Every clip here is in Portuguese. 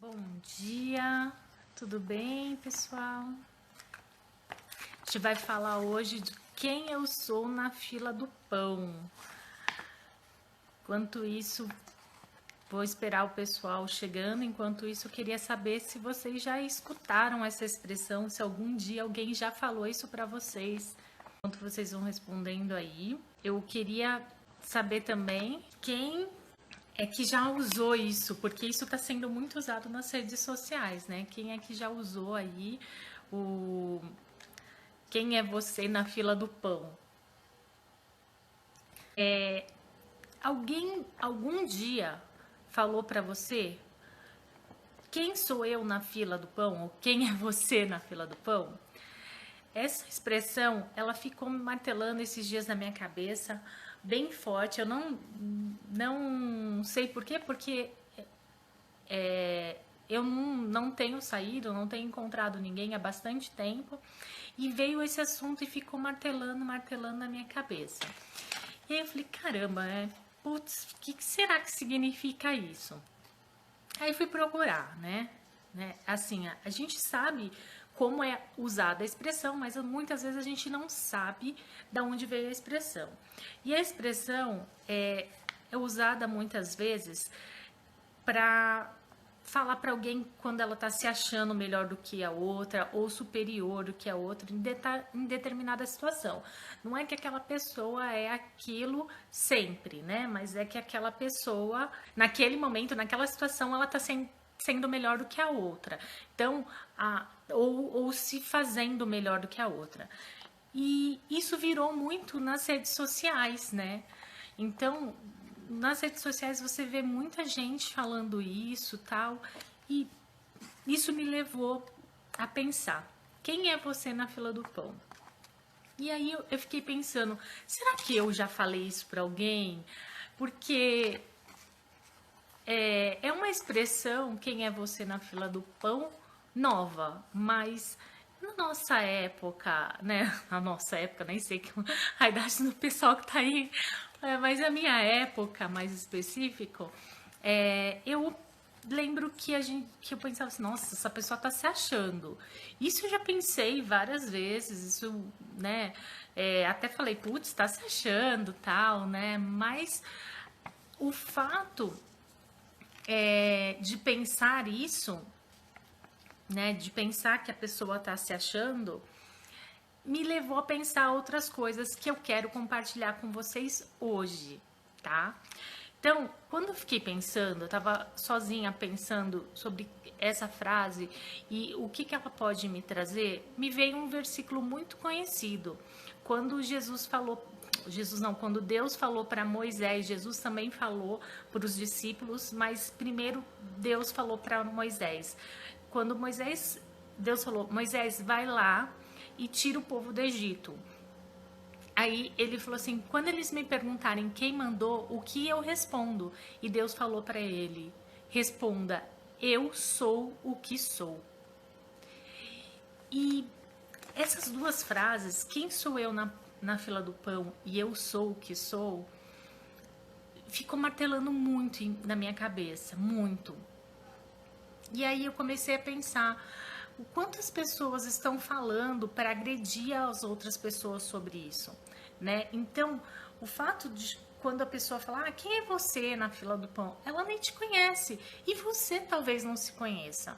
Bom dia, tudo bem, pessoal? A gente vai falar hoje de quem eu sou na fila do pão. Enquanto isso, vou esperar o pessoal chegando. Enquanto isso, eu queria saber se vocês já escutaram essa expressão, se algum dia alguém já falou isso para vocês. Enquanto vocês vão respondendo aí, eu queria saber também quem é que já usou isso, porque isso está sendo muito usado nas redes sociais, né? Quem é que já usou aí o quem é você na fila do pão? Alguém algum dia falou para você quem sou eu na fila do pão ou quem é você na fila do pão? Essa expressão, ela ficou me martelando esses dias na minha cabeça, bem forte. Eu não sei por quê, porque eu não tenho saído, não tenho encontrado ninguém há bastante tempo e veio esse assunto e ficou martelando, martelando na minha cabeça. E aí eu falei, caramba, putz, o que será que significa isso? Aí fui procurar, né? Assim, a gente sabe como é usada a expressão, mas muitas vezes a gente não sabe de onde veio a expressão. E a expressão é usada muitas vezes para falar para alguém quando ela está se achando melhor do que a outra ou superior do que a outra em determinada situação. Não é que aquela pessoa é aquilo sempre, né? Mas é que aquela pessoa, naquele momento, naquela situação, ela está sendo melhor do que a outra. Então, ou se fazendo melhor do que a outra. E isso virou muito nas redes sociais, né? Então, nas redes sociais você vê muita gente falando isso, tal, e isso me levou a pensar: quem é você na fila do pão? E aí eu fiquei pensando, será que eu já falei isso para alguém? Porque é uma expressão, quem é você na fila do pão, nova, mas na nossa época, né? Na nossa época, nem sei que a idade do pessoal que tá aí, mas a minha época mais específico, eu lembro que eu pensava assim, nossa, essa pessoa tá se achando. Isso eu já pensei várias vezes, isso, né? Até falei, putz, tá se achando, tal, né? Mas o fato de pensar isso, né, de pensar que a pessoa está se achando, me levou a pensar outras coisas que eu quero compartilhar com vocês hoje, tá? Então, quando eu fiquei pensando, eu estava sozinha pensando sobre essa frase e o que ela pode me trazer, me veio um versículo muito conhecido. Quando quando Deus falou para Moisés, Jesus também falou para os discípulos, mas primeiro Deus falou para Moisés. Quando Deus falou, Moisés, vai lá e tira o povo do Egito. Aí ele falou assim, quando eles me perguntarem quem mandou, o que eu respondo? E Deus falou para ele, responda, eu sou o que sou. E essas duas frases, quem sou eu na fila do pão e eu sou o que sou, ficou martelando muito na minha cabeça, muito. E aí eu comecei a pensar o quanto as pessoas estão falando para agredir as outras pessoas sobre isso, né? Então, o fato de quando a pessoa fala, quem é você na fila do pão? Ela nem te conhece e você talvez não se conheça.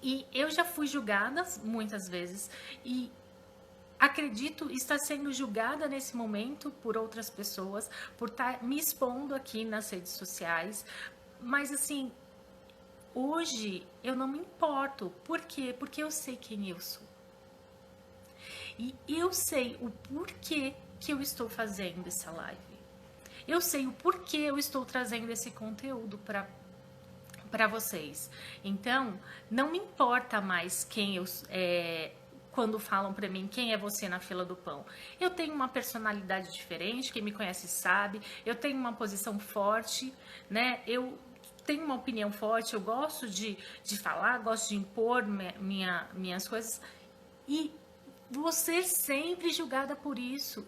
E eu já fui julgada muitas vezes e acredito estar sendo julgada nesse momento por outras pessoas, por estar me expondo aqui nas redes sociais, mas assim, hoje eu não me importo. Por quê? Porque eu sei quem eu sou. E eu sei o porquê que eu estou fazendo essa live. Eu sei o porquê eu estou trazendo esse conteúdo para vocês. Então, não me importa mais quem eu quando falam para mim quem é você na fila do pão. Eu tenho uma personalidade diferente, quem me conhece sabe. Eu tenho uma posição forte, né? Eu tenho uma opinião forte, eu gosto de falar, gosto de impor minhas coisas. E você sempre julgada por isso.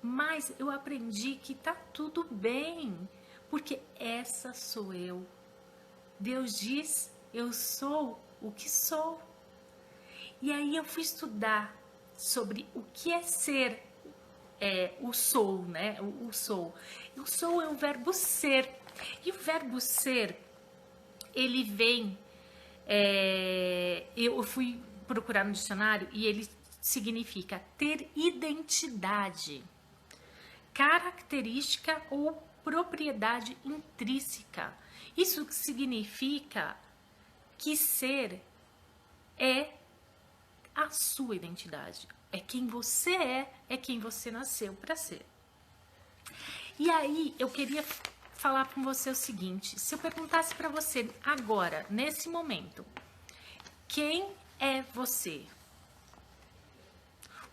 Mas eu aprendi que tá tudo bem, porque essa sou eu. Deus diz, eu sou o que sou. E aí eu fui estudar sobre o que é ser o sou, né? O sou. O sou é o verbo ser. E o verbo ser, ele vem... eu fui procurar no dicionário e ele significa ter identidade, característica ou propriedade intrínseca. Isso significa que ser é a sua identidade. É quem você é quem você nasceu para ser. E aí eu queria falar com você o seguinte: se eu perguntasse para você agora, nesse momento, quem é você?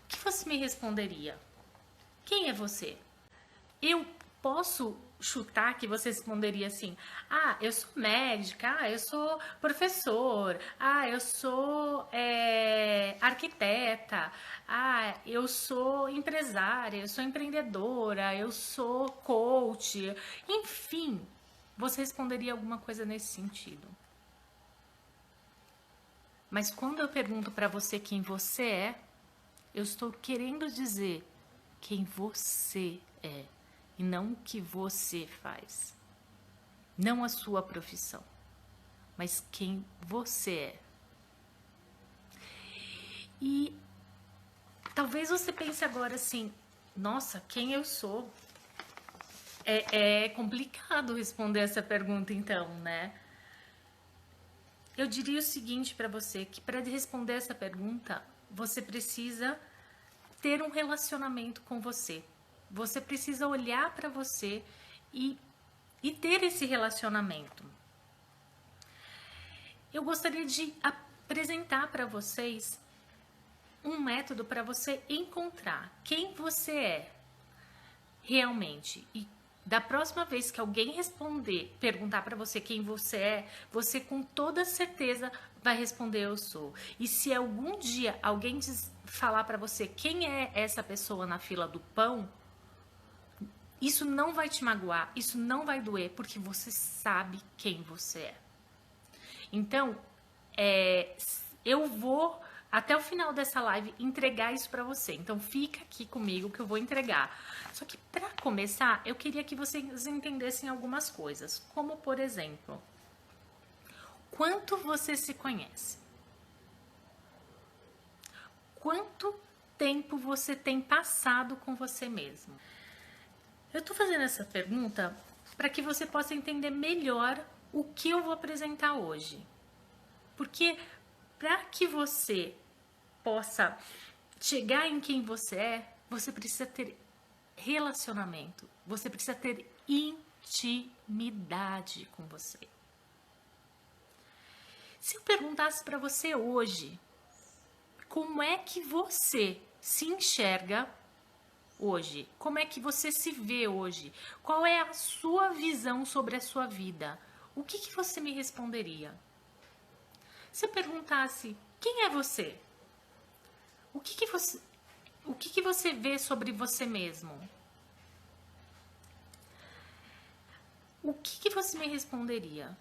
O que você me responderia? Quem é você? Eu posso chutar que você responderia assim: ah, eu sou médica, ah, eu sou professor, ah, eu sou arquiteta, ah, eu sou empresária, eu sou empreendedora, eu sou coach, enfim, você responderia alguma coisa nesse sentido. Mas quando eu pergunto para você quem você é, eu estou querendo dizer quem você é e não o que você faz. Não a sua profissão, mas quem você é. E talvez você pense agora assim: nossa, quem eu sou? É complicado responder essa pergunta então, né? Eu diria o seguinte para você, que para responder essa pergunta, você precisa ter um relacionamento com você. Você precisa olhar para você e ter esse relacionamento. Eu gostaria de apresentar para vocês um método para você encontrar quem você é realmente. E da próxima vez que alguém perguntar para você quem você é, você com toda certeza vai responder eu sou. E se algum dia alguém falar para você quem é essa pessoa na fila do pão, isso não vai te magoar, isso não vai doer, porque você sabe quem você é. Então, eu vou, até o final dessa live, entregar isso para você. Então, fica aqui comigo que eu vou entregar. Só que, para começar, eu queria que vocês entendessem algumas coisas. Como, por exemplo, quanto você se conhece? Quanto tempo você tem passado com você mesmo? Eu tô fazendo essa pergunta para que você possa entender melhor o que eu vou apresentar hoje. Porque para que você possa chegar em quem você é, você precisa ter relacionamento, você precisa ter intimidade com você. Se eu perguntasse para você hoje, como é que você se enxerga hoje? Como é que você se vê hoje? Qual é a sua visão sobre a sua vida? O que você me responderia? Se eu perguntasse, quem é você? O que você vê sobre você mesmo? O que você me responderia?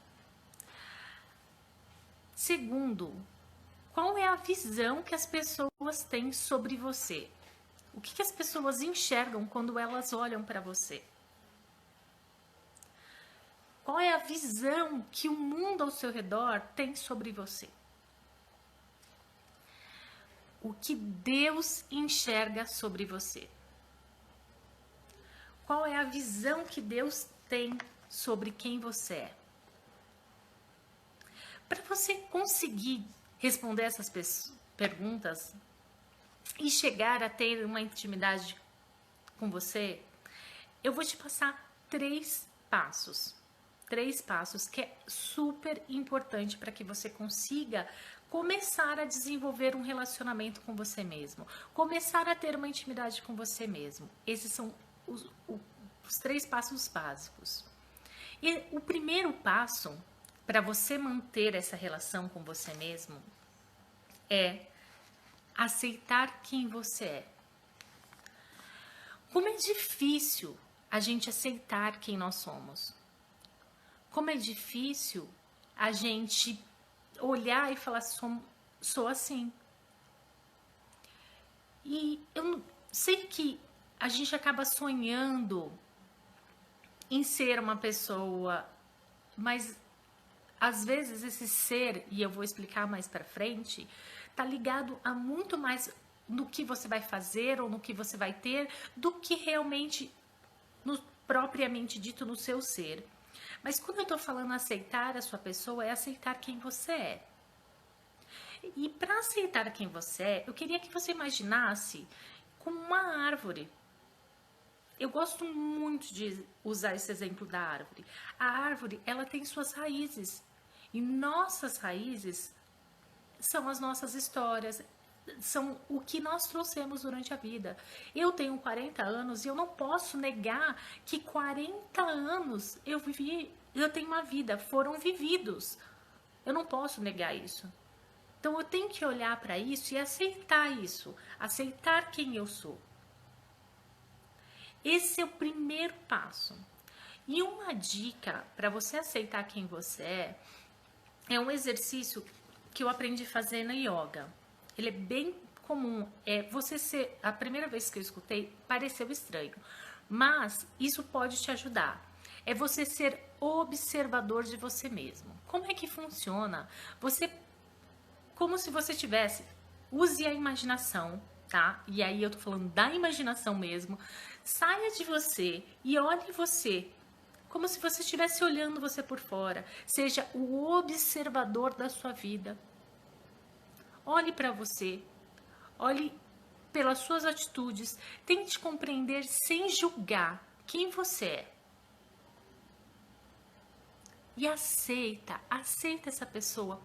Segundo, qual é a visão que as pessoas têm sobre você? O que as pessoas enxergam quando elas olham para você? Qual é a visão que o mundo ao seu redor tem sobre você? O que Deus enxerga sobre você? Qual é a visão que Deus tem sobre quem você é? Para você conseguir responder essas perguntas e chegar a ter uma intimidade com você, eu vou te passar 3 passos. 3 passos que é super importante para que você consiga começar a desenvolver um relacionamento com você mesmo, começar a ter uma intimidade com você mesmo. Esses são os 3 passos básicos. E o primeiro passo para você manter essa relação com você mesmo é aceitar quem você é. Como é difícil a gente aceitar quem nós somos. Como é difícil a gente olhar e falar, sou assim. E eu sei que a gente acaba sonhando em ser uma pessoa, mas às vezes esse ser, e eu vou explicar mais pra frente, tá ligado a muito mais no que você vai fazer ou no que você vai ter do que realmente no, propriamente dito no seu ser. Mas quando eu tô falando aceitar a sua pessoa, é aceitar quem você é. E para aceitar quem você é, eu queria que você imaginasse como uma árvore. Eu gosto muito de usar esse exemplo da árvore. A árvore, ela tem suas raízes. E nossas raízes são as nossas histórias, são o que nós trouxemos durante a vida. Eu tenho 40 anos e eu não posso negar que 40 anos eu vivi, eu tenho uma vida, foram vividos. Eu não posso negar isso. Então eu tenho que olhar para isso e aceitar isso, aceitar quem eu sou. Esse é o primeiro passo. E uma dica para você aceitar quem você é um exercício que eu aprendi a fazer na yoga. Ele é bem comum. Você ser, a primeira vez que eu escutei, pareceu estranho, mas isso pode te ajudar. É você ser observador de você mesmo. Como é que funciona? Você, como se você tivesse, use a imaginação, tá? E aí eu tô falando da imaginação mesmo. Saia de você e olhe você como se você estivesse olhando você por fora. Seja o observador da sua vida. Olhe para você. Olhe pelas suas atitudes. Tente compreender sem julgar quem você é. E aceita essa pessoa.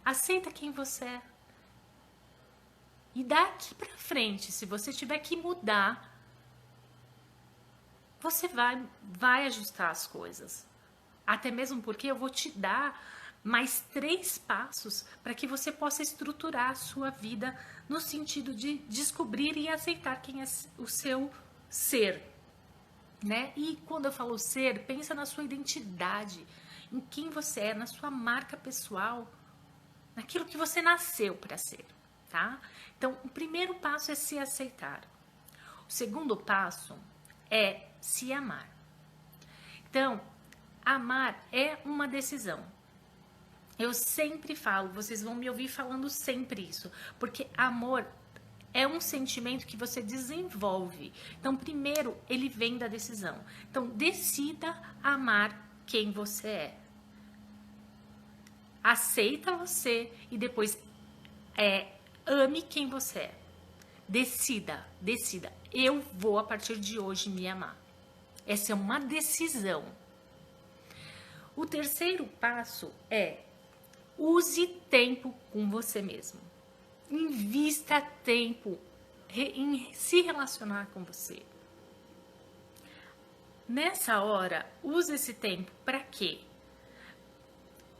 Aceita quem você é. E daqui para frente, se você tiver que mudar, você vai ajustar as coisas. Até mesmo porque eu vou te dar mais 3 passos para que você possa estruturar a sua vida no sentido de descobrir e aceitar quem é o seu ser, né? E quando eu falo ser, pensa na sua identidade, em quem você é, na sua marca pessoal, naquilo que você nasceu para ser, tá? Então, o primeiro passo é se aceitar. O segundo passo é se amar. Então, amar é uma decisão. Eu sempre falo, vocês vão me ouvir falando sempre isso, porque amor é um sentimento que você desenvolve. Então, primeiro, ele vem da decisão. Então, decida amar quem você é. Aceita você e depois ame quem você é. Decida. Eu vou a partir de hoje me amar. Essa é uma decisão. O terceiro passo é use tempo com você mesmo. Invista tempo em se relacionar com você. Nessa hora, use esse tempo para quê?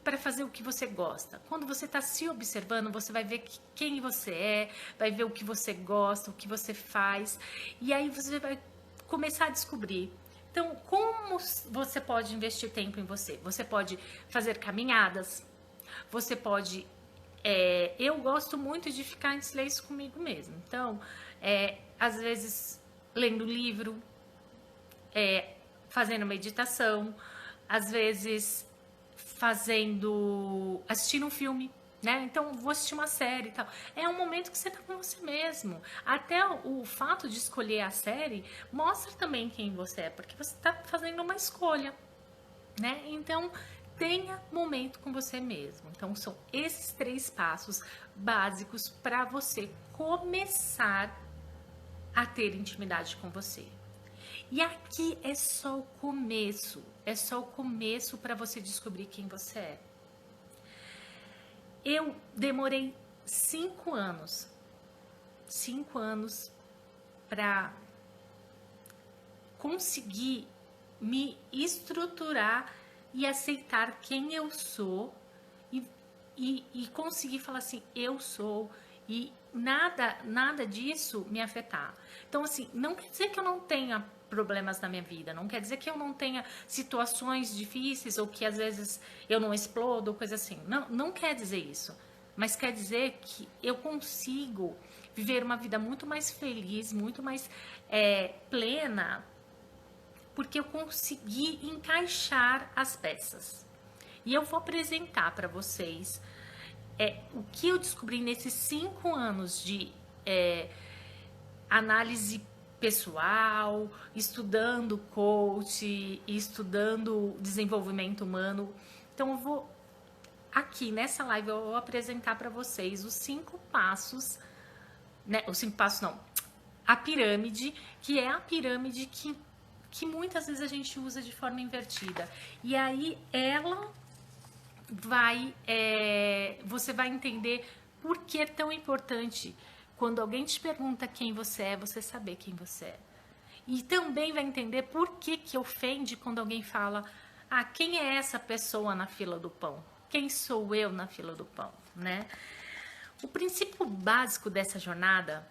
Para fazer o que você gosta. Quando você está se observando, você vai ver quem você é, vai ver o que você gosta, o que você faz, e aí você vai começar a descobrir. Então, como você pode investir tempo em você? Você pode fazer caminhadas, você pode... eu gosto muito de ficar em silêncio comigo mesmo. Então, às vezes, lendo livro, fazendo meditação, às vezes assistindo um filme, né? Então vou assistir uma série e tal. É um momento que você tá com você mesmo. Até o fato de escolher a série mostra também quem você é, porque você tá fazendo uma escolha, né? Então tenha momento com você mesmo. Então são esses 3 passos básicos para você começar a ter intimidade com você. E aqui é só o começo para você descobrir quem você é. Eu demorei 5 anos para conseguir me estruturar e aceitar quem eu sou e conseguir falar assim, eu sou, e nada disso me afetar. Então, assim, não quer dizer que eu não tenha problemas na minha vida, não quer dizer que eu não tenha situações difíceis ou que às vezes eu não explodo ou coisa assim. Não, não quer dizer isso, mas quer dizer que eu consigo viver uma vida muito mais feliz, muito mais plena, porque eu consegui encaixar as peças. E eu vou apresentar para vocês o que eu descobri nesses 5 anos de análise pessoal, estudando coach, estudando desenvolvimento humano. Então eu vou aqui nessa live eu vou apresentar para vocês os 5 passos, né? Os 5 passos não, a pirâmide, que é a pirâmide que muitas vezes a gente usa de forma invertida. E aí ela vai, você vai entender por que é tão importante quando alguém te pergunta quem você é, você saber quem você é. E também vai entender por que ofende quando alguém fala, quem é essa pessoa na fila do pão? Quem sou eu na fila do pão, né? O princípio básico dessa jornada,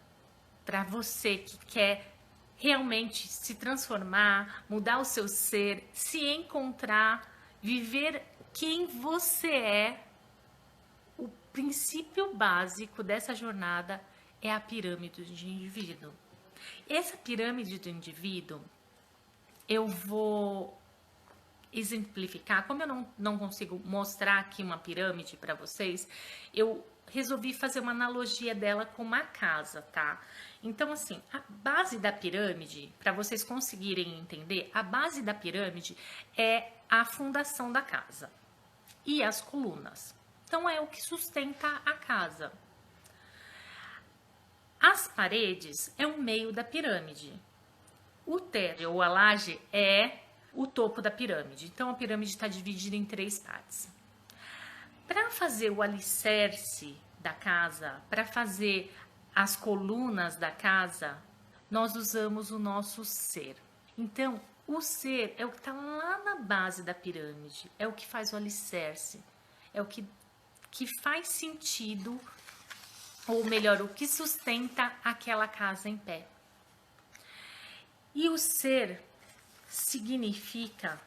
para você que quer realmente se transformar, mudar o seu ser, se encontrar, viver quem você é, o princípio básico dessa jornada é a pirâmide do indivíduo. Essa pirâmide do indivíduo, eu vou exemplificar. Como eu não consigo mostrar aqui uma pirâmide para vocês, eu resolvi fazer uma analogia dela com uma casa, tá? Então, assim, a base da pirâmide, para vocês conseguirem entender, a base da pirâmide é a fundação da casa e as colunas. Então, é o que sustenta a casa. As paredes é o meio da pirâmide. O teto ou a laje é o topo da pirâmide. Então, a pirâmide está dividida em 3 partes. Para fazer o alicerce da casa, para fazer as colunas da casa, nós usamos o nosso ser. Então, o ser é o que está lá na base da pirâmide, é o que faz o alicerce, é o que faz sentido, ou melhor, o que sustenta aquela casa em pé. E o ser significa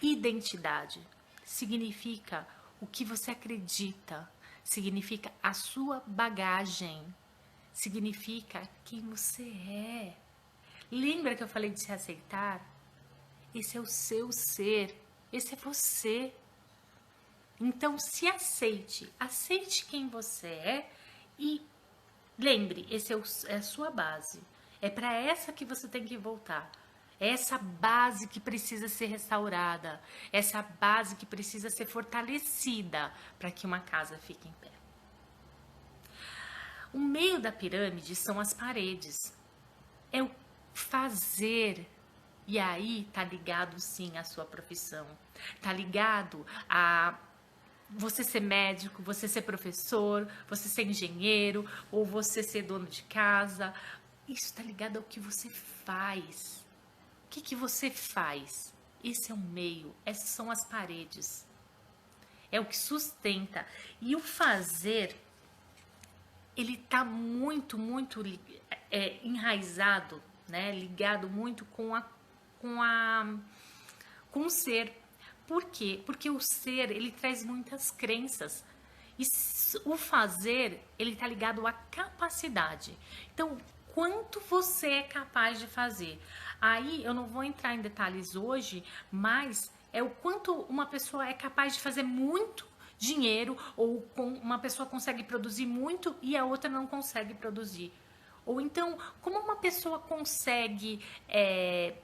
identidade, significa o que você acredita, significa a sua bagagem, significa quem você é. Lembra que eu falei de se aceitar? Esse é o seu ser, esse é você. Então se aceite, aceite quem você é e lembre, esse é a sua base. É para essa que você tem que voltar. É essa base que precisa ser restaurada, essa base que precisa ser fortalecida para que uma casa fique em pé. O meio da pirâmide são as paredes. É o fazer. E aí tá ligado sim à sua profissão. Tá ligado a você ser médico, você ser professor, você ser engenheiro ou você ser dono de casa. Isso tá ligado ao que você faz. O que você faz? Esse é o meio, essas são as paredes. É o que sustenta. E o fazer, ele tá muito enraizado, né? Ligado muito com o ser. Por quê? Porque o ser, ele traz muitas crenças. E o fazer, ele tá ligado à capacidade. Então, quanto você é capaz de fazer? Aí, eu não vou entrar em detalhes hoje, mas é o quanto uma pessoa é capaz de fazer muito dinheiro, ou uma pessoa consegue produzir muito e a outra não consegue produzir. Ou então, como uma pessoa consegue... É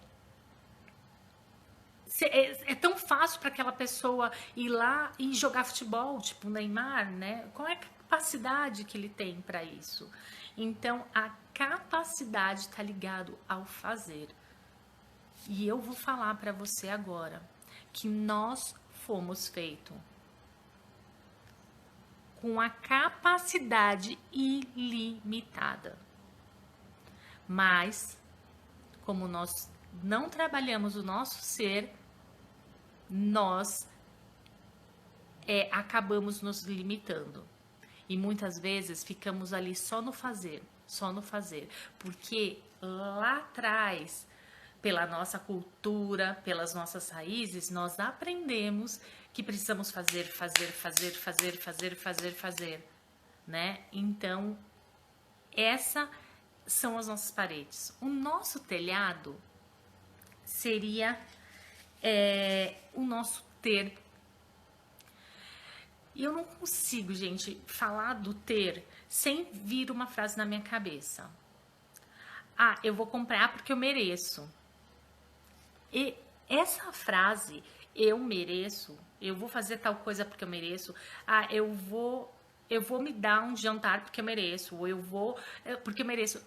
tão fácil para aquela pessoa ir lá e jogar futebol, tipo o Neymar, né? Qual é a capacidade que ele tem para isso? Então, a capacidade está ligado ao fazer. E eu vou falar para você agora que nós fomos feitos com a capacidade ilimitada. Mas, como nós não trabalhamos o nosso ser, nós acabamos nos limitando. E muitas vezes ficamos ali só no fazer, porque lá atrás, pela nossa cultura, pelas nossas raízes, nós aprendemos que precisamos fazer, né? Então, essas são as nossas paredes. O nosso telhado seria o nosso ter. E eu não consigo, gente, falar do ter sem vir uma frase na minha cabeça. Ah, eu vou comprar porque eu mereço. E essa frase, eu mereço, eu vou fazer tal coisa porque eu mereço, ah, eu vou me dar um jantar porque eu mereço, ou eu vou porque eu mereço.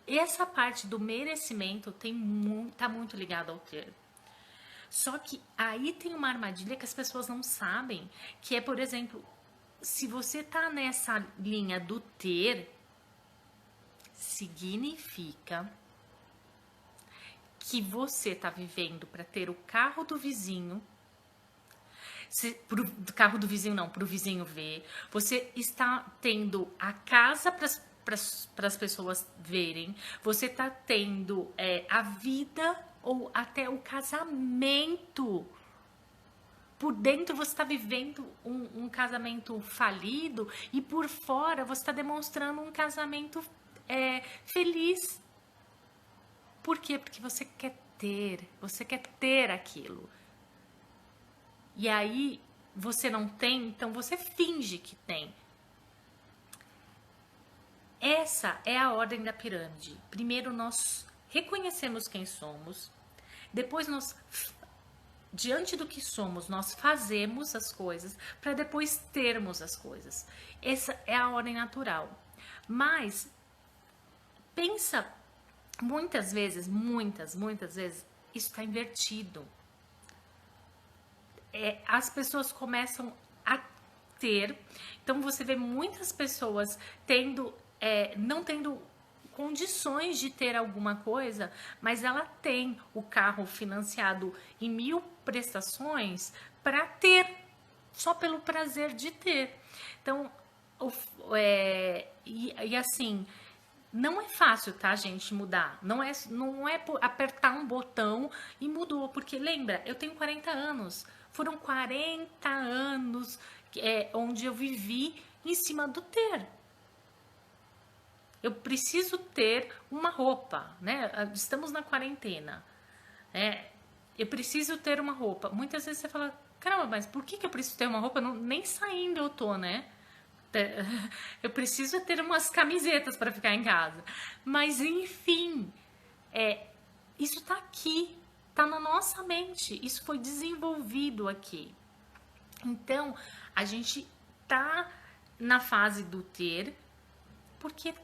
Essa parte do merecimento tá muito ligada ao ter. Só que aí tem uma armadilha que as pessoas não sabem, que é, por exemplo, se você tá nessa linha do ter, significa que você tá vivendo para ter o carro do vizinho, carro do vizinho não, para o vizinho ver, você está tendo a casa para as pessoas verem, você está tendo a vida ou até o casamento. Por dentro você está vivendo um casamento falido e por fora você está demonstrando um casamento feliz. Por quê? Porque você quer ter aquilo. E aí você não tem, então você finge que tem. Essa é a ordem da pirâmide. Primeiro nós reconhecemos quem somos, depois nós, diante do que somos, nós fazemos as coisas para depois termos as coisas. Essa é a ordem natural. Mas pensa, muitas vezes, isso está invertido. As pessoas começam a ter, então você vê muitas pessoas não tendo condições de ter alguma coisa, mas ela tem o carro financiado em 1000 prestações para ter, só pelo prazer de ter. Então, assim, não é fácil, tá, gente, mudar. Não é apertar um botão e mudou, porque lembra, eu tenho 40 anos. Foram 40 anos onde eu vivi em cima do ter. Eu preciso ter uma roupa, né? Estamos na quarentena, né? Eu preciso ter uma roupa. Muitas vezes você fala, caramba, mas por que eu preciso ter uma roupa? Nem saindo eu tô, né? Eu preciso ter umas camisetas para ficar em casa. Mas, enfim, isso tá aqui, tá na nossa mente. Isso foi desenvolvido aqui. Então, a gente tá na fase do ter, porque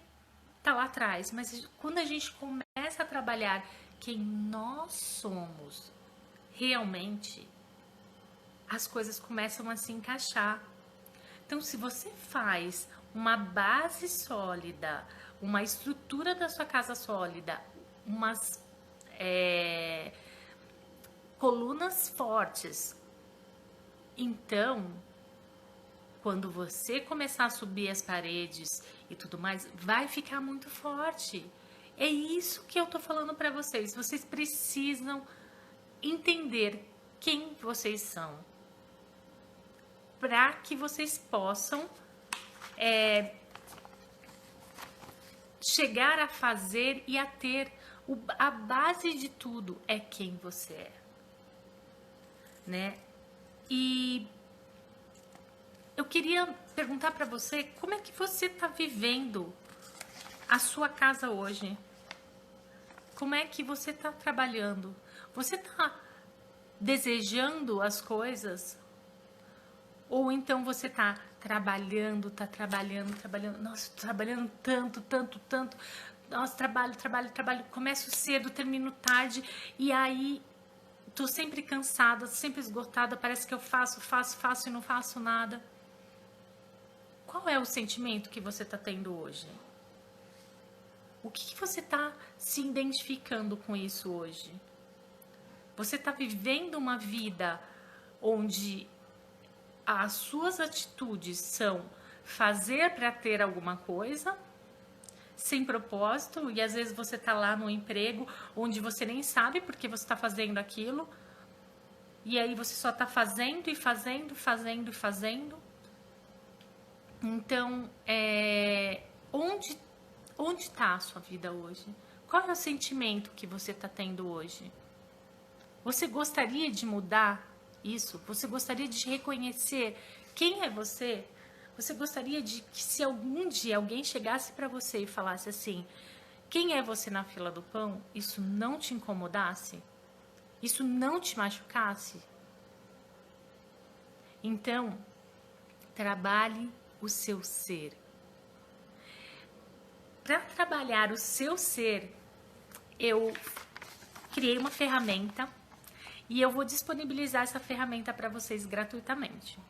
tá lá atrás. Mas quando a gente começa a trabalhar quem nós somos realmente, as coisas começam a se encaixar. Então, se você faz uma base sólida, uma estrutura da sua casa sólida, umas colunas fortes, então, quando você começar a subir as paredes e tudo mais, vai ficar muito forte. É isso que eu tô falando para vocês. Vocês precisam entender quem vocês são, para que vocês possam chegar a fazer e a ter. A base de tudo é quem você é, né? E eu queria perguntar para você, como é que você está vivendo a sua casa hoje? Como é que você está trabalhando? Você está desejando as coisas? Ou então você tá trabalhando, nossa, trabalhando tanto, nossa, trabalho, começo cedo, termino tarde, e aí tô sempre cansada, sempre esgotada, parece que eu faço e não faço nada. Qual é o sentimento que você tá tendo hoje? O que você tá se identificando com isso hoje? Você tá vivendo uma vida onde as suas atitudes são fazer para ter alguma coisa, sem propósito, e às vezes você tá lá no emprego onde você nem sabe porque você tá fazendo aquilo, e aí você só tá fazendo e fazendo, fazendo e fazendo. Então, onde está a sua vida hoje? Qual é o sentimento que você está tendo hoje? Você gostaria de mudar isso? Você gostaria de reconhecer quem é você? Você gostaria de que se algum dia alguém chegasse para você e falasse assim, quem é você na fila do pão? Isso não te incomodasse? Isso não te machucasse? Então, trabalhe o seu ser. Para trabalhar o seu ser, eu criei uma ferramenta e eu vou disponibilizar essa ferramenta para vocês gratuitamente.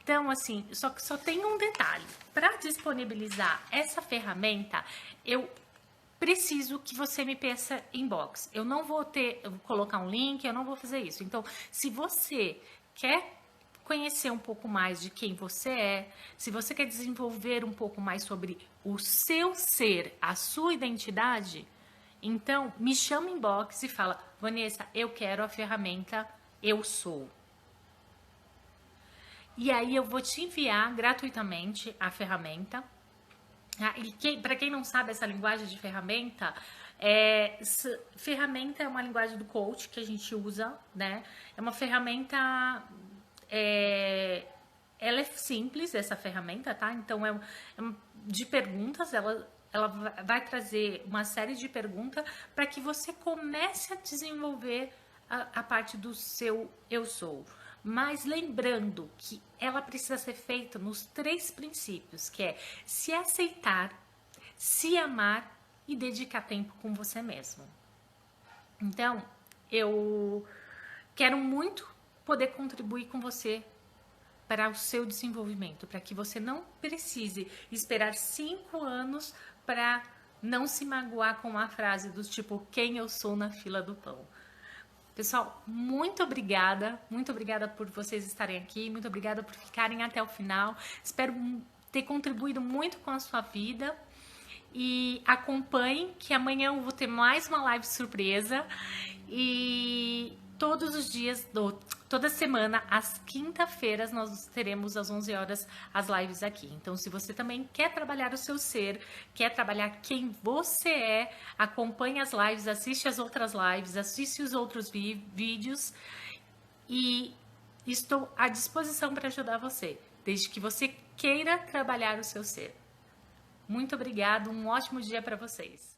Então, assim, só que só tem um detalhe. Para disponibilizar essa ferramenta, eu preciso que você me peça inbox. Eu não vou colocar um link, eu não vou fazer isso. Então, se você quer conhecer um pouco mais de quem você é, se você quer desenvolver um pouco mais sobre o seu ser, a sua identidade, então me chama inbox e fala, Vanessa, eu quero a ferramenta Eu Sou. E aí eu vou te enviar gratuitamente a ferramenta. E para quem não sabe essa linguagem de ferramenta, ferramenta é uma linguagem do coach que a gente usa, né? É uma ferramenta, ela é simples, essa ferramenta, tá? Então de perguntas, ela vai trazer uma série de perguntas para que você comece a desenvolver a parte do seu eu sou. Mas lembrando que ela precisa ser feita nos 3 princípios, que é se aceitar, se amar e dedicar tempo com você mesmo. Então, eu quero muito poder contribuir com você para o seu desenvolvimento, para que você não precise esperar 5 anos para não se magoar com uma frase do tipo, quem eu sou na fila do pão. Pessoal, muito obrigada por vocês estarem aqui, muito obrigada por ficarem até o final. Espero ter contribuído muito com a sua vida e acompanhem que amanhã eu vou ter mais uma live surpresa e todos os dias, toda semana, às quinta-feiras, nós teremos às 11 horas as lives aqui. Então, se você também quer trabalhar o seu ser, quer trabalhar quem você é, acompanhe as lives, assiste as outras lives, assiste os outros vídeos e estou à disposição para ajudar você, desde que você queira trabalhar o seu ser. Muito obrigada, um ótimo dia para vocês.